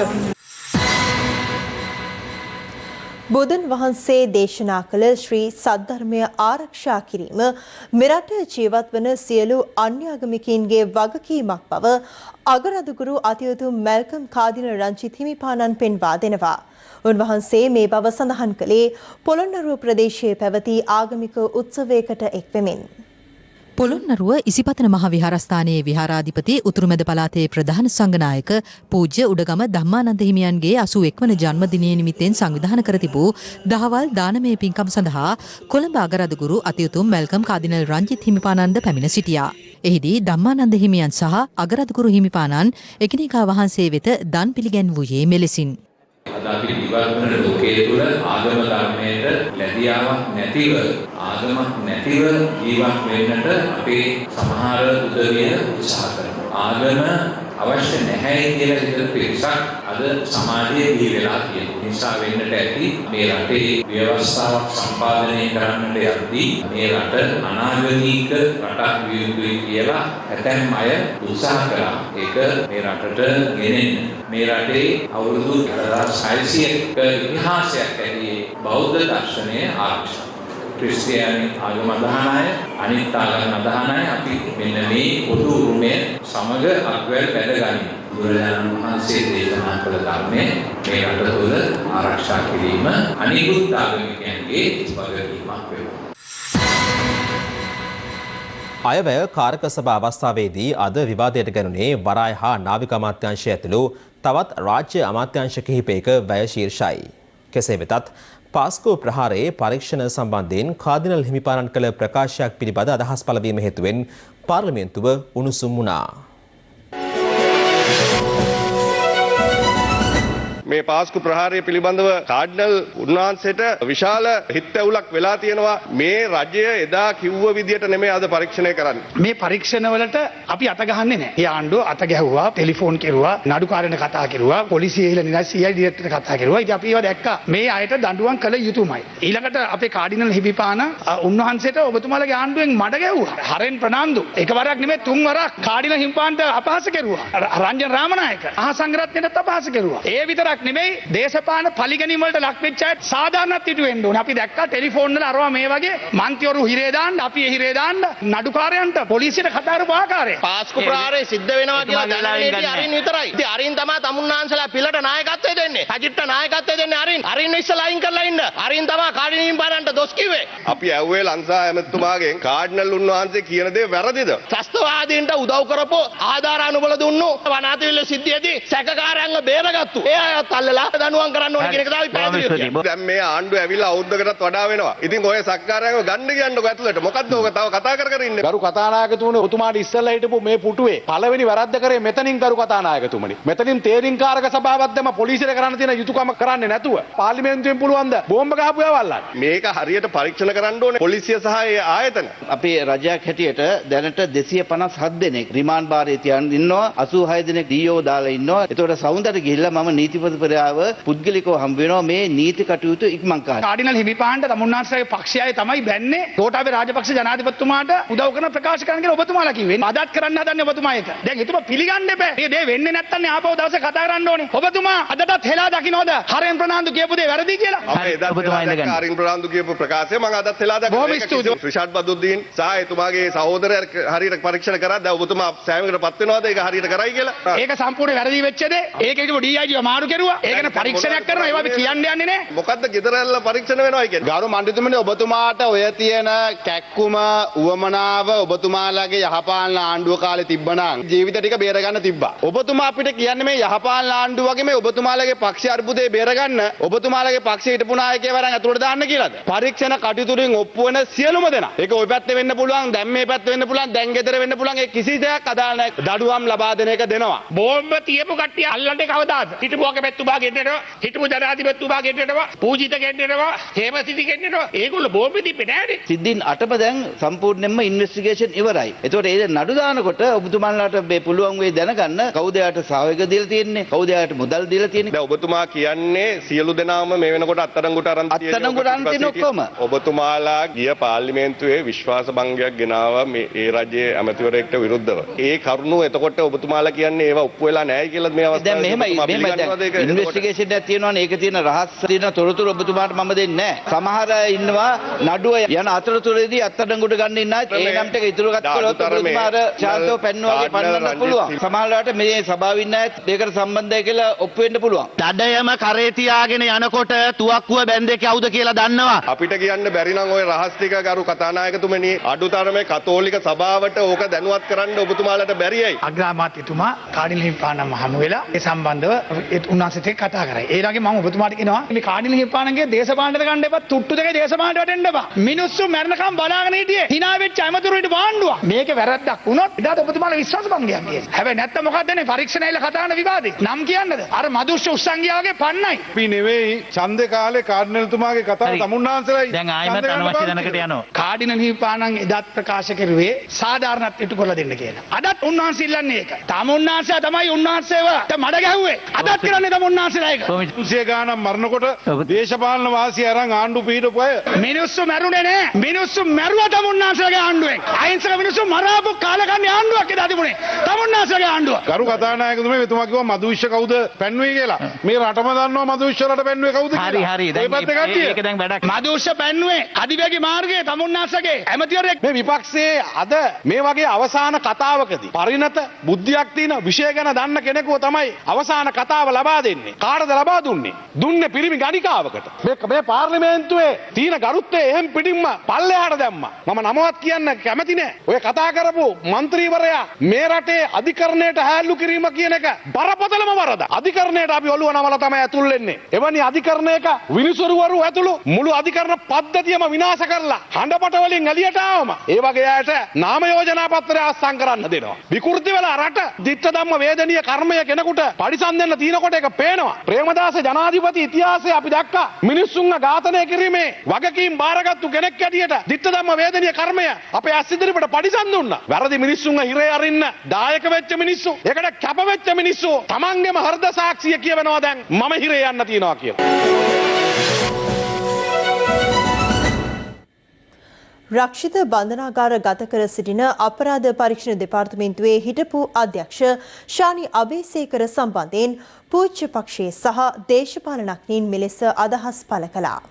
බුදුන් වහන්සේ දේශනා කළ ශ්‍රී සද්ධර්මය ආරක්ෂා කිරීම මෙරට ජීවත් වන සියලු අන්‍යාගමිකයින්ගේ වගකීමක් බව අගරදුගුරු අතිඋතුම් මැල්කම් කාදින රංජිත් හිමිපාණන් පෙන්වා දෙනවා. උන්වහන්සේ මේ බව සඳහන් කළේ පොළොන්නරුව ප්‍රදේශයේ පැවති ආගමික උත්සවයකට එක්වෙමින්. පොළොන්නරුව ඉසිපතන මහ විහාරස්ථානයේ විහාරාධිපති උතුරුමැද පළාතේ ප්‍රධාන සංඝනායක පූජ්‍ය උඩගම ධම්මානන්ද හිමියන්ගේ 81 වන ජන්මදිනය නිමිත්තෙන් සංවිධානය කර තිබූ දහවල් දානමය පින්කම් සඳහා කොළඹ අගරදුගුරු අතිඋතුම් මැල්කම් කාදිනල් රංජිත් හිමිපාණන්ද පැමිණ සිටියා. එහිදී ධම්මානන්ද හිමියන් සහ අගරදුගුරු හිමිපාණන් එකිනෙකා වහන්සේ වෙත දන් පිළිගැන්වූයේ මෙලෙසින්. අද අපි දිවර්තන ලෝකයේ තුල ආගම ධර්මයට ලැබියාවක් නැතිව ආගමක් නැතිව ජීවත් වෙන්නට අපේ සමහර උදවිය උත්සාහ කරනවා. ආගම අවශ්‍ය නැහැ කියලා හිතන පිරිසක් අද සමාජයේ දී වෙලා තියෙනවා. නිසා වෙන්නට ඇති මේ රටේ ව්‍යවස්ථාවක් සම්පාදනය කරන්නට යද්දී මේ රට අනාගතීක රටක් විය යුතුයි කියලා ඇතැම් අය උත්සාහ කළා. ඒක මේ රටට ගෙනෙන්න. මේ රටේ අවුරුදු 1600ක ඉතිහාසයක් ඇති බෞද්ධ දර්ශනය ආරක්ෂා. ක්‍රිස්තියානි ආගම අදහන අය අනිත් ආගම් අදහන අය අපි මෙන්න මේ පොදු උරුමය සමග අත්වැල් බැඳගනිමු. බුදුරජාණන් වහන්සේ දේශනා කළ ධර්මයේ මේ රට තුළ ආරක්ෂා කිරීම අනිකුත් ආගමිකයන්ගේ වගකීමක් වෙනවා. අයවැය කාරක සභා අවස්ථාවේදී අද විවාදයට ගැනුනේ වරාය හා නාවික අමාත්‍යාංශය ඇතුළු තවත් රාජ්‍ය අමාත්‍යාංශ කිහිපයක වැය ශීර්ෂයි. කෙසේ වෙතත් පාස්කෝ ප්‍රහාරයේ පරීක්ෂණ සම්බන්ධයෙන් කාදිනල් හිමිපාණන් කළ ප්‍රකාශයක් පිළිබඳ අදහස් පළවීම හේතුවෙන් පාර්ලිමේන්තුව උණුසුම් වුණා. මේ පාස්කු ප්‍රහාරය පිළිබඳව කාඩ්නල් උන්වහන්සේට විශාල හිතැවුලක් වෙලා තියෙනවා. මේ රජය එදා කිව්ව විදියට නෙමෙයි අද පරීක්ෂණය කරන්නේ. මේ පරීක්ෂණවලට අපි අත ගහන්නේ නැහැ. ඒ ආණ්ඩුව අත ගැහුවා, ටෙලිෆෝන් කෙරුවා, නඩුකාරයන්ට කතා කෙරුවා, පොලිසිය ඉහළ නිලයි CID ඩිරෙක්ටර්ට කතා කෙරුවා. ඉතින් අපි ඒවා දැක්කා. මේ අයට දඬුවම් කළ යුතුමයි. ඊළඟට අපේ කාඩිනල් හිමිපාන උන්වහන්සේට ඔබතුමාලගේ ආණ්ඩුවෙන් මඩ ගැහුවා. හරෙන් ප්‍රනාන්දු. එකවරක් නෙමෙයි තුන් වරක් කාඩිනල් හිමිපාන්ට අපහාස කෙරුවා. රංජන් රාමනායක අහසංගරත්නයට අපහාස කෙරුවා. ඒ විතරක් නෙමෙයි දේශපාලන පලිගැනීම් වලට ලක් වෙච්ච අය සාධාරණත් ඉටු වෙන්න ඕනේ. අපි දැක්කා ටෙලිෆෝන් වල අරවා මේ වගේ මන්ත්‍රීවරු හිරේ දාන්න, අපි හිරේ දාන්න, නඩුකාරයන්ට පොලිසියට කතා කරපු ආකාරය. පාස්කු ප්‍රහාරය සිද්ධ වෙනවා කියලා දැනගෙන අරින් විතරයි. ඉතින් අරින් තමයි තමුන්නාන්සලා පිළට නායකත්වය දෙන්නේ. සජිත්ට නායකත්වය දෙන්නේ අරින්. අරින් ඉස්සලා අයින් කරලා ඉන්න. අරින් තමයි කාඩිනීම් පානන්ට දොස් කිව්වේ. අපි ඇව්වේ ලංසා ඇමතුමාගෙන් කාඩ්නල් උන්වහන්සේ කියන දේ වැරදිද? ත්‍රස්තවාදීන්ට උදව් කරපු ආධාර අනුබල දුන්නු වනාතිවිල්ල සිද්ධියේදී සැකකාරයන්ව බේරගත්තු. ඒ අයත් අල්ලලා දඬුවම් කරන්න ඕන කියන එක තමයි පැහැදිලි. දැන් මේ ආණ්ඩුව ඇවිල්ලා අවුරුද්දකටත් වඩා වෙනවා. ඉතින් ඔය සක්කාරයන්ව ගන්න කියන්නකො ඇතුළට. මොකද්ද ඔක තව කතා කර ඉන්නේ? ගරු කතානායකතුමනි ඔතුමාට ඉස්සෙල්ලා හිටපු මේ පුටුවේ පළවෙනි වැරද්ද කරේ මෙතනින් ගරු කතානායකතුමනි. මෙතනින් තේරින්කාරක සභාවක් දැම්ම පොලිසියට කරන්න තියෙන යුතුයකම කරන්නේ නැතුව පාර්ලිමේන්තුවෙන් පුළුවන් ද බෝම්බ ගහපු යවල්ලා. මේක හරියට පරීක්ෂණ කරන්න ඕනේ පොලිසිය සහ ඒ ආයතන. අපේ රජයක් හැටියට දැනට 257 දෙනෙක් රිමාන්ඩ් භාරයේ තියන් ඉන්නවා. 86 දෙනෙක් DO දාලා ඉන්නවා. ඒතකොට සවුන්දරට ගිහිල්ලා මම නීතිපතිවරයාව පුද්ගලිකව හම්බ වෙනවා මේ නීති කටයුතු ඉක්මන් කරන්න. කාඩිනල් හිමිපාන්ට තමුන්නාන්සේගේ පක්ෂයයි තමයි බැන්නේ. ගෝඨාභය රාජපක්ෂ ජනාධිපතිතුමාට උදව් කරන ප්‍රකාශ කරන්න කියලා ඔබතුමාලා කිව්වේ. අදත් කරන්න හදන්නේ ඔබතුමා ඒක. දැන් හිතම පිළිගන්න එපා. මේ දේ වෙන්නේ නැත්තම් ආපහු දවසේ කතා කරන්න ඕනේ. ඔබතුමා අදටත් හෙලා දකින්නවද? හරෙන් ප්‍රනාන්දු කියපු දේ වැරදි කියලා? අපි එදා හරින් ප්‍රනාන්දු කියපු ප්‍රකාශය මම අදත් හෙලා දකිනවා. රිෂාඩ් බදුද්දීන් සහ එතුමාගේ සහෝදරයා හරියට පරීක්ෂණ කරා. දැන් ඔබතුමා සෑමකටපත් වෙනවද ඒක හරියට කරයි කියලා? ඒක සම්පූර්ණ වැරදි වෙච්ච දේ. ඒකේ කිව්ව DIG මාරු කෙරුවා. ඒකන පරීක්ෂණයක් කරනවා. ඒවා අපි කියන්න යන්නේ නැහැ. මොකද්ද ගෙදරැල්ල පරීක්ෂණ වෙනවා කියන්නේ? ගරු මණ්ඩිතුමනි ඔබතුමාට ඔය තියෙන කැක්කුම උවමනාව ඔබතුමාලාගේ යහපාලන ආණ්ඩුව කාලේ තිබ්බනම් ජීවිත ටික බේරගන්න තිබ්බා. ඔබතුමා අපිට කියන්නේ මේ යහපාලන ආණ්ඩුව වගේ මේ ඔබතුමාලාගේ පක්ෂ අර්බුදේ බේරගන්න ඔබතුමාලාගේ පක්ෂයේ හිටපු නායකයවරන් ඇතුළට දාන්න කියලාද? පරීක්ෂණ කටයුතු වලින් ඔප්පු වෙන සියලුම දෙනා. ඒක ওই පැත්තේ වෙන්න පුළුවන්, දැන් මේ පැත්තේ වෙන්න පුළුවන්, දැන් ගෙදර වෙන්න පුළුවන්. ඒ කිසි දෙයක් අදාළ නැහැ. දඩුවම් ලබා දෙන එක දෙනවා. බෝම්බ තියපු කට්ටිය අල්ලන්නේ කවදාද? හිටපු අගමැතිතුමා ගෙන්නනවා, හිටපු ජනාධිපතිතුමා ගෙන්නනවා, පූජිත ගෙන්නනවා, හේමසිරි ගෙන්නනවා. ඒගොල්ලෝ බෝම්බ දීපේ නෑනේ. සිද්ධීන් 8ම දැන් සම්පූර්ණයෙන්ම ඉන්වෙස්ටිගේෂන් ඉවරයි. ඒතකොට ඒ නඩු දානකොට ඔබතුමාලාට මේ පුළුවන් වෙයි දැනගන්න කවුද යාට සහයෝගය දීලා තියෙන්නේ, කවුද යාට මුදල් දීලා තියෙන්නේ. දැන් ඔබතුමා කියන්නේ සියලු දෙනාම මේ වෙනකොට අත්අඩංගුවට අරන් තියෙන්නේ ඔක්කොම. ඔබතුමාලා ගිය පාර්ලිමේන්තුවේ විශ්වාස භංගයක් ගෙනාවා මේ ඒ රජයේ ඇමතිවරයෙක්ට විරුද්ධව. ඒ කරුණු එතකොට ඔබතුමාලා කියන්නේ ඒවා ඔප්පු වෙලා නැහැ කියලා මේ අවස්ථාවේ. දැන් මෙහෙමයි ඉන්වෙස්ටිගේෂන් එකක් තියෙනවනේ. ඒක තියෙන රහස් තියෙන තොරතුරු ඔබතුමාට මම දෙන්නේ නැහැ. සමහර ඉන්නවා නඩුව යන අතරතුරේදී අත්අඩංගුවට ගන්න ඉන්න අය ඒ නම් ටික ඉතුරු ගත්තොත් ඔබතුමාට ශාන්තව පෙන්නවා වගේ පන්නන්න පුළුවන්. සමහරවිට මේ සභාවේ ඉන්න අයත් ඒකට සම්බන්ධයි කියලා ඔප්පු වෙන්න පුළුවන්. දඩයම කරේ තියාගෙන යනකොට තුවක්කුව බැන්දේ කවුද කියලා දන්නවා. අපිට කියන්න බැරි නම් ওই රහස් ටික ගරු කතානායකතුමනි අඩුතරමේ කතෝලික සභාවට ඕක දැනුවත් කරන්න ඔබතුමාලට බැරියයි. අග්‍රාමාත්‍යතුමා කාඩිනල් හිමිපාණන් හමු වෙලා ඒ සම්බන්ධව උන්වහන්සේත් එක්ක කතා කරා. ඒ වගේ මම ඔබතුමාට කියනවා මේ කාඩිනල් හිමිපාණන්ගේ දේශපාලනයට ගන්න එපා, තුට්ටු දෙකේ දේශපාලනයට වැටෙන්න එපා. මිනිස්සු මරණකම් බලාගෙන හිටියේ hina වෙච්ච ඇමතුරුන්ට වාණ්ඩුවක්. මේක වැරද්දක් වුණොත් එදාට ඔබතුමාලා විශ්වාස භංගයක් කියනවා. හැබැයි නැත්තම් මොකක්ද නේ පරීක්ෂණයල කතා කරන විවාදේ. නම් කියන්නද? අර මදුෂ්‍ය උස්සංගියා වගේ පන්නයි. අපි නෙවෙයි ඡන්දේ කාලේ කාඩිනල්තුමාගේ කතාව තමුන්නාන්සලයි. දැන් ආයෙමත් අනවශ්‍ය දැනකට යනවා. කාඩිනල් හිමිපාණන් එදාත් ප්‍රකාශ කරුවේ සාධාරණත් ඉටු කරලා දෙන්න කියලා. අදත් උන්වහන්සේ ඉල්ලන්නේ ඒක. තමුන්නාන්සලා තමයි උන්වහන්සේව මඩ ගැහුවේ. අදත් කරන්නේ තමුන්නාන්සලා ඒක. 300 ගාණක් මරනකොට දේශපාලන වාසිය අරන් ආණ්ඩු පීඩපු අය මිනිස්සු මැරුණේ නෑ. මිනිස්සු මැරුවා තමුන්නාන්සලාගේ ආණ්ඩුවෙන්. අහිංසක මිනිස්සු මරාපු කාලකන්ණි ආණ්ඩුවක් එදා තිබුණේ. තමුන්නාන්සලාගේ ආණ්ඩුව. ගරු කතානායකතුමනි මෙතුමා කිව්වා මදුවිශ්ව කවුද පැන්නුවේ කියලා. මේ රටම දන්නවා මදුවිශ්ව රට පැන්නුවේ කවුද කියලා. හරි ඒක දැන් වැඩක්. මදුෂ්‍ය පැන්නුවේ අධිවේගී මාර්ගයේ තමුන්නාන්සලාගේ ඇමතිවරයෙක්. මේ විපක්ෂයේ අද මේ වගේ අවසාන කතාවකදී පරිණත බුද්ධියක් තියෙන විෂය ගැන දන්න කෙනෙකුව තමයි අවසාන කතාව ලබා දෙන්නේ. කාටද ලබා දුන්නේ? දුන්නේ පිරිමි ගණිකාවකට. මේ පාර්ලිමේන්තුවේ තියෙන ගරුත්වය එහෙම් පිටින්ම පල්ලෙහාට දැම්මා. මම නමවත් කියන්න කැමති නෑ. ඔය කතා කරපු മന്ത്രിවරයා මේ රටේ අධිකරණයට හැල්ලු කිරීම කියන එක බරපතලම වරද. අධිකරණයට අපි ඔළුව නමලා තමයි ඇතුල් වෙන්නේ. එවැනි අධිකරණයක විනිසුරුවරු ඇතුළු මුළු අධිකරණ පද්ධතියම විනාශ කරලා හඬපට වලින් එළියට ආවම ඒ වගේ අයට නාම යෝජනා පත්‍රය අස්සම් කරන්න දෙනවා. විකෘති වෙලා රට දිට්ඨ ධම්ම වේදනීය කර්මය කෙනෙකුට පරිසම් දෙන්න තිනකොට ඒක පේනවා. ප්‍රේමදාස ජනාධිපති ඉතිහාසයේ අපි දැක්කා මිනිස්සුන්ව ඝාතනය කිරීමේ වගකීම් බාරගත්තු කෙනෙක් ඇටියට ditta dhamma වේදනීය කර්මය අපේ ඇස් ඉදිරියට පරිසම් දුන්නා. වැරදි මිනිස්සුන්ව හිරේ අරින්න දායක වෙච්ච මිනිස්සු, ඒකට කැප වෙච්ච මිනිස්සු තමන්ගේම හෘද සාක්ෂිය කියවෙනවා දැන් මම හිරේ යන්න තියනවා කියලා. රක්ෂිත බන්ධනාගාර ගත කර සිටින අපරාධ පරීක්ෂණ දෙපාර්තමේන්තුවේ හිටපු අධ්‍යක්ෂ ශානි අබේසේකර සම්බන්ධයෙන් පූජ්‍ය පක්ෂයේ සහ දේශපාලනඥයින් මෙලෙස අදහස් පළ කළා.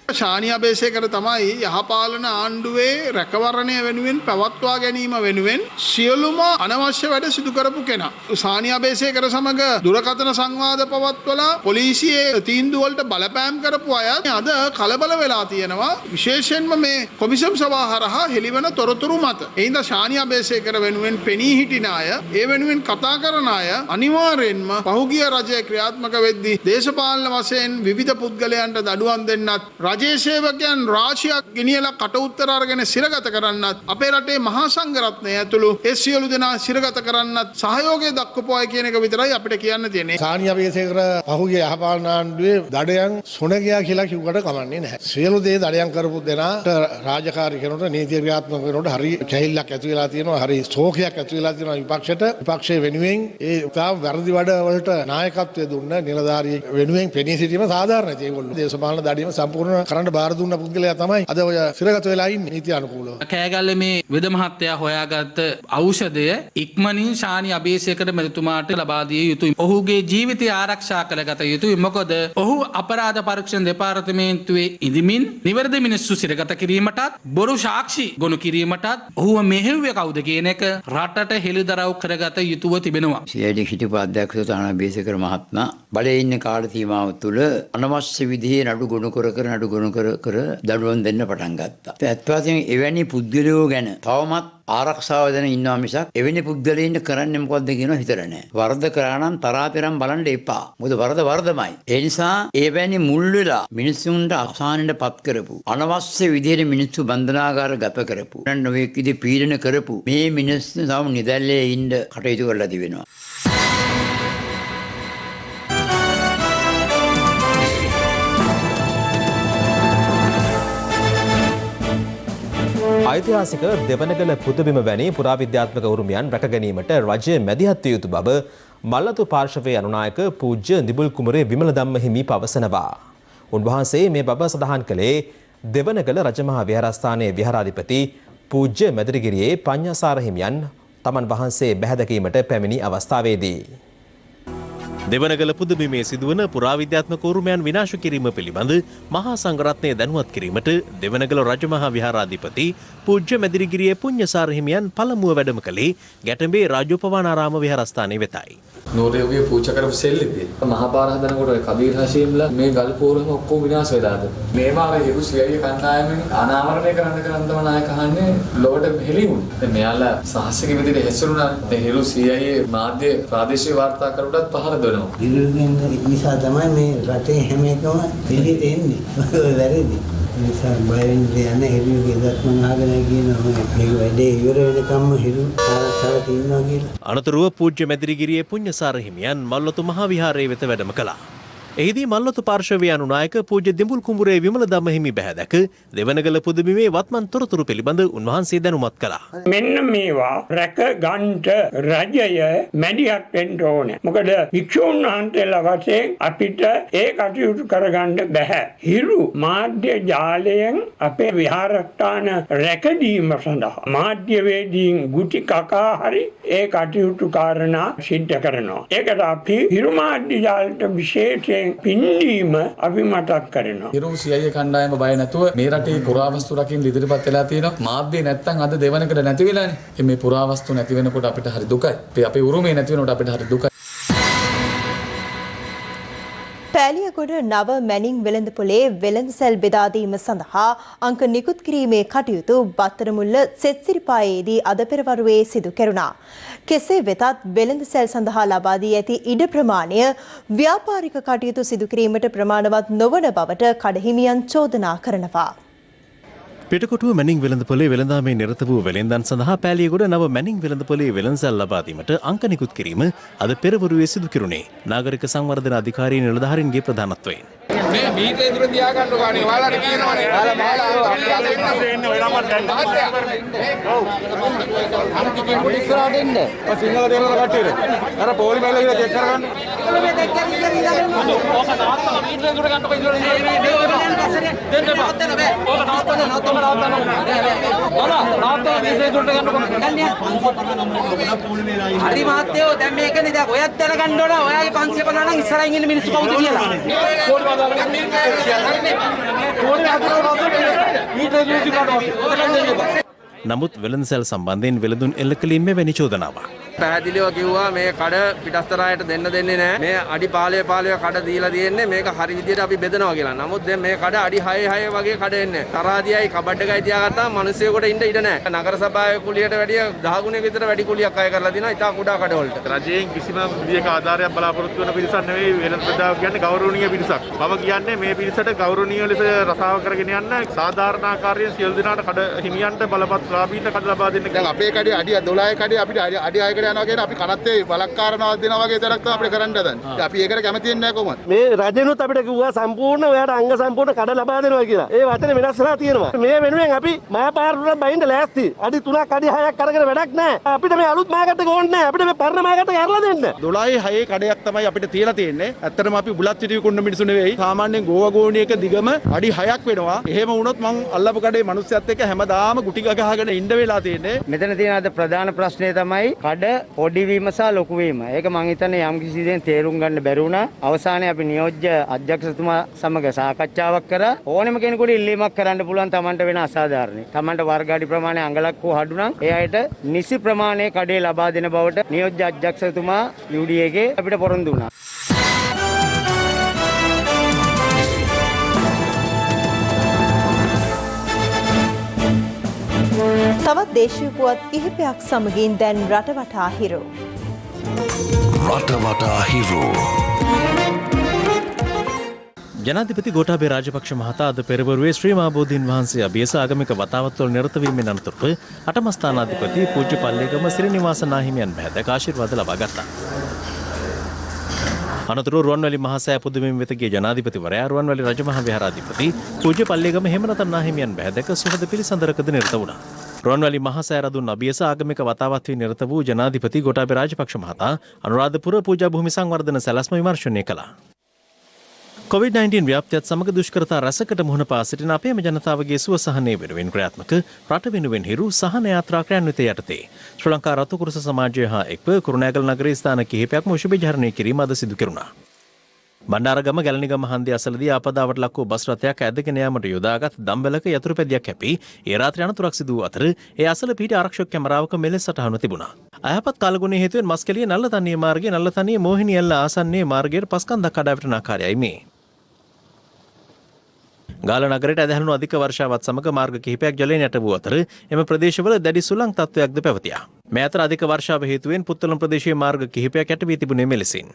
ශානි අබේසේකර තමයි යහපාලන ආණ්ඩුවේ රැකවරණය වෙනුවෙන් පවත්වා ගැනීම වෙනුවෙන් සියලුම අනවශ්‍ය වැඩ සිදු කරපු කෙනා. ශානි අබේසේකර සමග දුරකථන සංවාද පවත්වලා පොලිසියේ තීන්දුව වලට බලපෑම් කරපු අය අද කලබල වෙලා තියෙනවා. විශේෂයෙන්ම මේ කොමිසම් සභාව හරහා හෙළිවන තොරතුරු මත. එයින්ද ශානි අබේසේකර වෙනුවෙන් පෙනී හිටින අය, ඒ වෙනුවෙන් කතා කරන අය අනිවාර්යෙන්ම පහුගිය රජය ක්‍රියාත්මක වෙද්දී දේශපාලන වශයෙන් විවිධ පුද්ගලයන්ට දඩුවම් දෙන්නත් රජයේ සේවකයන් රාශියක් ගෙනියලා කට උත්තර අරගෙන සිරගත කරන්නත් අපේ රටේ මහා සංඝරත්නය ඇතුළු ඒ සියලු දෙනා සිරගත කරන්නත් සහයෝගය දක්වපුවායි කියන එක විතරයි අපිට කියන්න තියෙන්නේ. ශානි අබේසේකර පහුගිය යහපාලන ආණ්ඩුවේ දඩයන් සොනගයා කියලා කිව්වට කමන්නේ නැහැ. සියලු දේ දඩයන් කරපු දෙනාට රාජකාරී කරනකොට නීති ක්‍රියාත්මක කරනකොට හරි කැහිල්ලක් ඇති වෙලා තියෙනවා, හරි ශෝකයක් ඇති වෙලා තියෙනවා විපක්ෂයට. විපක්ෂයේ වෙනුවෙන් ඒ තාම වැරදි වැඩ වලට නායකත්වය දුන්න නිලධාරියෙක් වෙනුවෙන් පෙනී සිටීම සාධාරණයි. ඒගොල්ලෝ දේශපාලන දඩියම සම්පූර්ණ කරන්න බාර දුන්න පුද්ගලයා තමයි අද ඔය සිරගත වෙලා ඉන්නේ නීති අනුකූලව. කෑගල්ලේ මේ වෙද මහත්තයා හොයාගත්ත ඖෂධය ඉක්මනින් ශානි අබේසේකර මැතිතුමාට ලබා දිය යුතුයි. ඔහුගේ ජීවිතය ආරක්ෂා කරගත යුතුයි. මොකද ඔහු අපරාධ පරීක්ෂණ දෙපාර්තමේන්තුවේ ඉදිමින් නිවැරදි මිනිස්සු සිරගත කිරීමටත් බොරු සාක්ෂි ගොනු කිරීමටත් ඔහුව මෙහෙව්වේ කවුද කියන එක රටට හෙළිදරව් කරගත යුතුව තිබෙනවා. සියලු හිටපු අධ්‍යක්ෂ ශානි අබේසේකර මහත්මයා බලයේ ඉන්න කාල සීමාව තුළ අනවශ්‍ය විදිහේ නඩු ගොනු කර දඩුවම් දෙන්න පටන් ගත්තා. ඇත්ත වශයෙන්ම එවැනි පුද්ගලයෝ ගැන තවමත් ආරක්ෂාව දෙන ඉන්නවා මිසක් එවැනි පුද්ගලයින්ට කරන්නේ මොකද්ද කියනවා හිතර නැහැ. වරද කරා නම් තරාපෙරම් බලන්න එපා. මොකද වරද වරදමයි. ඒ නිසා එවැනි මුල් වෙලා මිනිස්සුන්ට අසහනෙට පත් කරපු, අනවශ්‍ය විදිහට මිනිස්සු බන්ධනාගාර ගත කරපු, නොයෙක් විදිහේ පීඩන කරපු මේ මිනිස්සු තවම නිදැල්ලේ ඉන්න කටයුතු කරලා තිබෙනවා. ඓතිහාසික දෙවනගල පුදබිම වැනි පුරාවිද්‍යාත්මක උරුමයන් රැක ගැනීමට රජය මැදිහත් විය යුතු බව මල්ලතු පාර්ශවයේ අනුනායක පූජ්‍ය නිබුල් කුමරේ විමල ධම්ම හිමි පවසනවා. උන්වහන්සේ මේ බව සඳහන් කළේ දෙවනගල රජමහා විහාරස්ථානයේ විහාරාධිපති පූජ්‍ය මැදිරිගිරියේ පඤ්ඤාසාර හිමියන් තමන් වහන්සේ බැහැදකීමට පැමිණි අවස්ථාවේදී. දෙවනගල පුදබිමේ සිදුවන පුරාවිද්‍යාත්මක උරුමයන් විනාශ කිරීම පිළිබඳ මහා සංඝරත්නය දැනුවත් කිරීමට දෙවනගල රජමහා විහාරාධිපති පූජ්‍ය මැදිරිගිරියේ පුඤ්ඤාසාර හිමියන් පළමුව වැඩම කළේ ගැටඹේ රාජෝපවානාරාම විහාරස්ථානයේ වෙතයි. නෝරයෝගේ පූජා කරපු සෙල්ලෙදී මහා පාර හදනකොට කබීර් හෂීම්ලා මේ ගල් පෝරම ඔක්කොම විනාශ වෙලාද මේවා අර හිරු සියයේ කණ්ඩායමෙන් අනාවරණය කරන්න තමයි නායක අහන්නේ ලොවට හෙළිවුන්. දැන් මෙයාලා සාහසික විදිහට හැසිරුණා. දැන් හිරු සියයේ මාධ්‍ය ප්‍රාදේශීය වාර්තාකරුටත් පහර දෙනවා. හිරුගෙන් නිසා තමයි මේ රටේ හැම එකම පිළිහෙට එන්නේ. වැරදි. නිසා බයෙන් යන්නේ හිරුගේ දක්මන් ආගෙන කියනවා මේ වැඩේ ඉවර වෙනකම්ම හිරු ආරක්ෂාවට ඉන්නවා කියලා. අනතුරුව පූජ්‍ය මැදිරිගිරියේ පුඤ්ඤාසාර හිමියන් මල්ලතු මහා විහාරයේ වෙත වැඩම කළා. එහිදී මල්ලතු පාර්ශවයේ අනුනායක පූජ්‍ය දිඹුල් කුඹුරේ විමල ධම්ම හිමි බැහැදක දෙවනගල පුදබිමේ වත්මන් තොරතුරු පිළිබඳ උන්වහන්සේ දැනුමත් කළා. මෙන්න මේවා රැක ගන්නට රජය මැදිහත් වෙන්න ඕනේ. මොකද වික්ෂුන් වහන්සේලා වශයෙන් අපිට ඒ කටයුතු කරගන්න බෑ. හිරු මාධ්‍ය ජාලයෙන් අපේ විහාරස්ථාන රැකදීම සඳහා මාධ්‍යවේදීන් ගුටි කකා හරි ඒ කටයුතු කාරණා සිද්ධ කරනවා. ඒකට අපි හිරු මාධ්‍ය ජාලයට විශේෂයෙන් පින්දීම අපි මතක් කරනවා. හිරු සියයේ කණ්ඩායම බය නැතුව මේ රටේ පුරාවස්තු රකින්න ඉදිරිපත් වෙලා තියෙනවා. මාධ්‍ය නැත්තම් අද දෙවනකට නැති වෙලානේ. මේ පුරාවස්තු නැති වෙනකොට අපිට හරි දුකයි. අපේ උරුමේ නැති වෙනකොට අපිට හරි දුකයි. පෑලියගොඩ නව මැනින් වෙළඳපොලේ වෙළඳසැල් බෙදා දීම සඳහා අංක නිකුත් කිරීමේ කටයුතු බත්තරමුල්ල සෙත්සිරිපායේදී අද පෙරවරුවේ සිදු කෙරුණා. කෙසේ වෙතත් වෙළඳසැල් සඳහා ලබා දී ඇති ඉඩ ප්‍රමාණය ව්‍යාපාරික කටයුතු සිදු කිරීමට ප්‍රමාණවත් නොවන බවට කඩහිමියන් චෝදනා කරනවා. පිටකොටුව මැනින් වෙළඳපොලේ වෙළඳාමේ නිරත වූ වෙළෙන්දන් සඳහා පෑලියගොඩ නව මැනින් වෙළඳපොලේ වෙළඳසැල් ලබා දීමට අංක නිකුත් කිරීම අද පෙරවරුවේ සිදු කෙරුණේ නාගරික සංවර්ධන අධිකාරී නිලධාරීන්ගේ ප්‍රධානත්වයෙන්. මේ මීටරේ දුර තියාගන්න ඕනේ. ඔයාලට කියනවනේ. ඉස්සරහට එන්න. සිංහල දෙන්නල කට්ටියට. අර පොලි බැලලා කියලා චෙක් කරගන්න. මීටරේ දුර ගන්න කොයි දුර දෙන්න බෑ. ඕක නවත්තන්න හරි මහත්තයෝ දැන් මේකනේ දැන් ඔයත් දැනගන්න ඕන ඔයාගේ 550 නම් ඉස්සරහින් ඉන්න මිනිස්සු කවුද කියලා. නමුත් වෙළඳසැල් සම්බන්ධයෙන් වෙළඳුන් එල්ල කළේ මෙවැනි චෝදනාවක්. පැහැදිලිව කිව්වා මේ කඩ පිටස්තරායට දෙන්න දෙන්නේ නැහැ. මේ අඩි 15 කඩ දීලා තියෙන්නේ මේක හරි විදියට අපි බෙදනවා කියලා. නමුත් දැන් මේ කඩ අඩි 6 වගේ කඩ එන්නේ. තරාදියයි කබඩ් එකයි තියාගත්තාම මිනිස්සුයෙකුට ඉන්න ඉඩ නැහැ. නගර සභාවේ කුලියට වැඩිය 10 ගුණයක විතර වැඩි කුලියක් අය කරලා දිනවා. ඉතා කුඩා කඩ වලට. රජයෙන් කිසිම විදියක ආධාරයක් බලාපොරොත්තු වෙන පිරිසක් නෙවෙයි වෙළඳ ප්‍රජාව කියන්නේ ගෞරවනීය පිරිසක්. මම කියන්නේ මේ පිරිසට ගෞරවනීය ලෙස රසාව කරගෙන යන්න සාධාරණ ආකාරයෙන් සියලු දෙනාට කඩ හිමියන්ට බලපත් ලාභීන්ට කඩ ලබා දෙන්න. දැන් අපේ කඩේ අඩි 12 කඩේ අපිට අඩි 6කට යනවා කියන අපි කනත්තේ බලක්කාරනවා දෙනවා වගේ තරක් තමයි අපිට කරන්න හදන්නේ. අපි ඒකට කැමති වෙන්නේ නැහැ කොහොමද? මේ රජෙනුත් අපිට කිව්වා සම්පූර්ණ ඔයාලට අංග සම්පූර්ණ කඩ ලබා දෙනවා කියලා. ඒ වචනේ වෙනස් වෙලා තියෙනවා. මේ වෙනුවෙන් අපි මාපාරුවට බයින්ද ලෑස්ති. අඩි 3ක් අඩි 6ක් අරගෙන වැඩක් නැහැ. අපිට මේ අලුත් මාකට් එක ඕනේ නැහැ. අපිට මේ පරණ මාකට් එක අරලා දෙන්න. 12 6 කඩයක් තමයි අපිට තියලා තියෙන්නේ. ඇත්තටම අපි බුලත් පිටිය කුන්න මිනිස්සු නෙවෙයි. සාමාන්‍යයෙන් ගෝවා ගෝණියක දිගම අඩි 6ක් වෙනවා. එහෙම වුණොත් මං අල්ලපු කඩේ මිනිස්සුත් එක්ක හැමදාම ගුටි ගහගෙන ඉන්න වෙලා තියෙන්නේ. මෙතන තියෙන අද ප්‍රධාන ප්‍රශ්නය තමයි කඩ පොඩි වීම සහ ලොකු වීම. ඒක මං හිතන්නේ යම් කිසි දෙයක් තේරුම් ගන්න බැරි වුණා. අවසානයේ අපි නියෝජ්‍ය අධ්‍යක්ෂතුමා සමග සාකච්ඡාවක් කරා. ඕනෙම කෙනෙකුට ඉල්ලීමක් කරන්න පුළුවන් Tamanට වෙන අසාධාරණයි. Tamanට වර්ග අඩි ප්‍රමාණය අඟලක් හෝ අඩු නම් ඒ අයට නිසි ප්‍රමාණයේ කඩේ ලබා දෙන බවට නියෝජ්‍ය අධ්‍යක්ෂතුමා UDA එකේ අපිට පොරොන්දු වුණා. තවත් දේශීය පුවත් කිහිපයක් සමගින් දැන් රටවටා හිරු. රටවටා හිරු. ජනාධිපති ගෝඨාභය රාජපක්ෂ මහතා අද පෙරවරුවේ ශ්‍රී මහා බෝධීන් වහන්සේ අභියස ආගමික වතාවත්වල නිරත වීමෙන් අනතුරුව අටම ස්ථානාධිපති පූජ්‍ය පල්ලේගම සිරිනිවාස නාහිමියන් බැහැදක ආශිර්වාද ලබා ගත්තා. අනතුරුව රුවන්වැලි මහා සෑය පුදුමෙන් වෙත ගිය ජනාධිපතිවරයා රුවන්වැලි රජමහා විහාරාධිපති පූජ්‍ය පල්ලේගම හේමරතන නාහිමියන් බැහැදක සුහද පිළිසඳරකද නිරත වුණා. රුවන්වැලි මහා සෑය රදුන් අභියස ආගමික වතාවත් වී නිරත වූ ජනාධිපති ගෝඨාභය රාජපක්ෂ මහතා අනුරාධපුර පූජා භූමි සංවර්ධන සැලැස්ම විමර්ශනය කළා. COVID-19 ව්‍යාප්තියත් සමග දුෂ්කරතා රැසකට මුහුණ පා සිටින අපේම ජනතාවගේ සුව සහනය වෙනුවෙන් ක්‍රියාත්මක රට වෙනුවෙන් හිරු සහන යාත්‍රා ක්‍රියාන්විත යටතේ ශ්‍රී ලංකා රතුකුරුස සමාජය හා එක්ව කුරුණෑගල නගරයේ ස්ථාන කිහිපයක්ම උෂ්භවිචාරණය කිරීම අද සිදු කෙරුණා. බණ්ඩාරගම ගැලණිගම හන්දිය අසලදී ආපදාවට ලක් වූ බස් රථයක් ඇදගෙන යාමට යොදාගත් දම්වැලක යතුරු පැදියක් හැපී ඒ රාත්‍රී අනතුරක් සිදු වූ අතර ඒ අසල පිහිටි ආරක්ෂක කැමරාවක මෙලෙස සටහන්ව තිබුණා. අයහපත් කාලගුණයේ හේතුවෙන් මස්කෙලිය නල්ලතනිය මාර්ගයේ නල්ලතනිය මෝහිනී ඇල්ල ආසන්නයේ මාර්ගයේ පස්කන්දක් කඩා වැටෙන ආකාරයයි මේ. ගාල නගරයට ඇදහැළුණු අධික වර්ෂාවත් සමග මාර්ග කිහිපයක් ජලයෙන් යට වූ අතර එම ප්‍රදේශවල දැඩි සුළං තත්ත්වයක්ද පැවතියා. මේ අතර අධික වර්ෂාව හේතුවෙන් පුත්තලම් ප්‍රදේශයේ මාර්ග කිහිපයක් යට වී තිබුණේ මෙලෙසින්.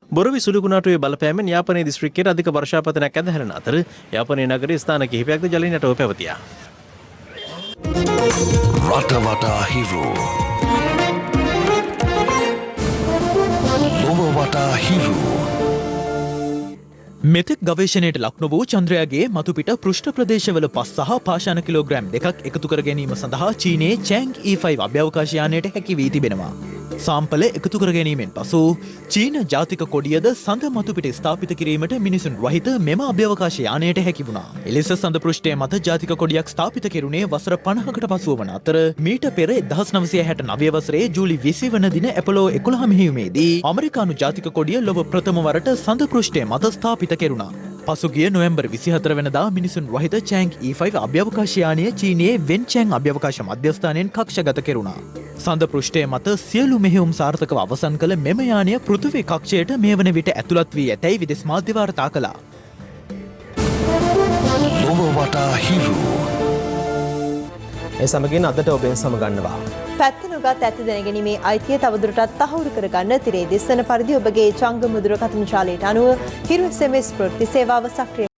බොරවි සුළුගුණාටුවේ බලපෑමෙන් යාපනයේ දිස්ත්‍රික්කයේ අධික වර්ෂාපතනයක් ඇදහැරෙන අතර යාපනයේ නගරයේ ස්ථාන කිහිපයක්ද ජලයෙන් යටව පැවතියා. රටවටා හිරු. ලොව වටා හිරු. මෙතෙක් ගවේෂණයට ලක් නොවූ චන්ද්‍රයාගේ මතුපිට පෘෂ්ඨ ප්‍රදේශවල පස් සහ පාෂාණ කිලෝග්‍රෑම් දෙකක් එකතු කර ගැනීම සඳහා චීනයේ චෑන්ග් E5 අභ්‍යවකාශ යානයට හැකි වී තිබෙනවා. සාම්පල එකතු කර ගැනීමෙන් පසු චීන ජාතික කොඩියද සඳ මතුපිට ස්ථාපිත කිරීමට මිනිසුන් රහිත මෙම අභ්‍යවකාශ යානයට හැකි වුණා. එලෙස සඳ පෘෂ්ඨය මත ජාතික කොඩියක් ස්ථාපිත කෙරුණේ වසර 50කට පසුව වන අතර මීට පෙර 1969 වසරේ ජූලි 20 වන දින ඇපොලෝ 11 මෙහෙයුමේදී ඇමරිකානු ජාතික කොඩිය ලොව ප්‍රථම වරට සඳ පෘෂ්ඨය මත ස්ථාපිත කෙරුණා. පසුගිය නොවැම්බර් 24 වෙනිදා මිනිසුන් රහිත චෑන්ග් E5 අභ්‍යවකාශ යානය චීනයේ වෙන්චෑන් අභ්‍යවකාශ මධ්‍යස්ථානයෙන් කක්ෂගත කෙරුණා. සඳ පෘෂ්ඨය මත සියලු මෙහෙයුම් සාර්ථකව අවසන් කළ මෙම යානය පෘථිවි කක්ෂයට මේ වන විට ඇතුළත් වී ඇතැයි විදෙස් මාධ්‍ය වාර්තා කළා. ලොව වටා හිරු. ඒ සමගින් අදට ඔබෙන් සමගන්නවා. පැත්ත නොගත් ඇත්ත දැනගැනීමේ අයිතිය තවදුරටත් තහවුරු කරගන්න තිරේ දිස්සන පරිදි ඔබගේ ජංගම දුරකථන ජාලයට අනුව හිරු SMS ප්‍රවෘත්ති සේවාව සක්‍රිය